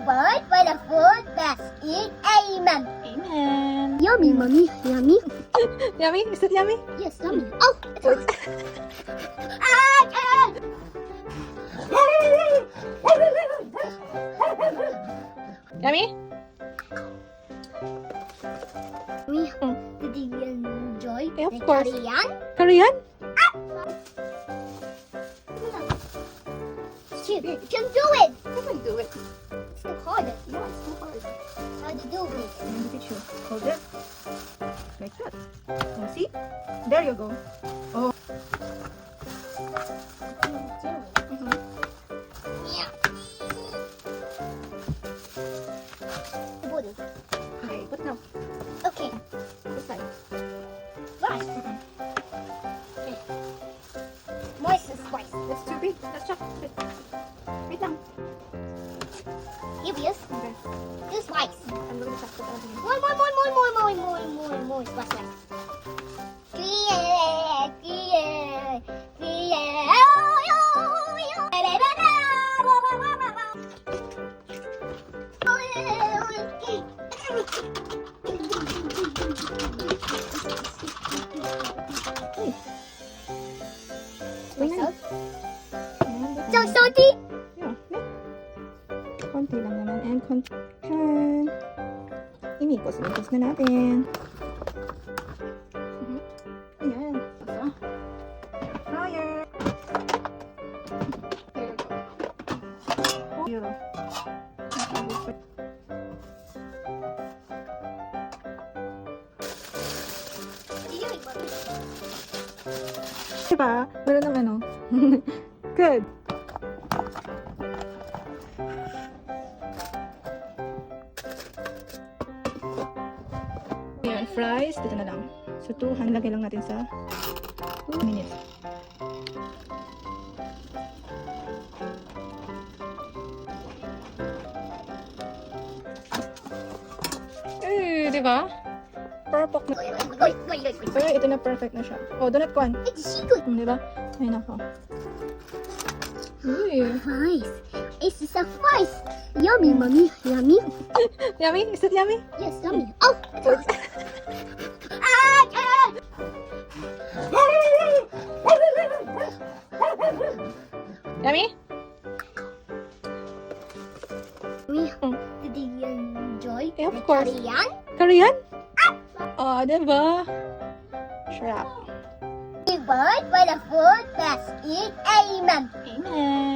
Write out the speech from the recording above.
word for the food basket. Amen. Amen. Yummy, mommy. Yummy. Yummy? Is it yummy? Yes, yummy. Oh, it's hot. Ah, Yummy? Mommy, did you enjoy Yeah, of the course. Korean? Korean? You can do it. I can do it. It's too hard. Yeah, it's too hard. How do you do it? Let me teach you. Hold it. Like that. Oh, see? There you go. Oh. Yeah. Put it. Okay, put now. Okay. This side. Right. Okay. Moist is spice. That's too big. Let's chop it. Wait lang. Here he is. Okay. This spice. I'm going to chop it out again. More spice. Tingnan. So salty. Yeah, yeah. Konti lang naman. And konti. Yan. Imikos na natin. Ayan. Asa. Fryer. There you go. Diba? Meron ng ano. Good. Ayan, fries. Dito na lang. So, 2 lagay lang natin sa 2 minutes. Eh, diba? Perfect na. So, ito na perfect na siya. Oh, donut kwan. It's good. Diba? Ay, nako. Uy. Nice. It's a spice. Yummy, mommy. Yummy. Yummy? Is it yummy? Yes, yummy. Oh, it's hot. Yummy? Did you enjoy Yeah, of the course. Korean? Korean? Oh, diba? Sarap. The word for the food basket. Amen. Amen.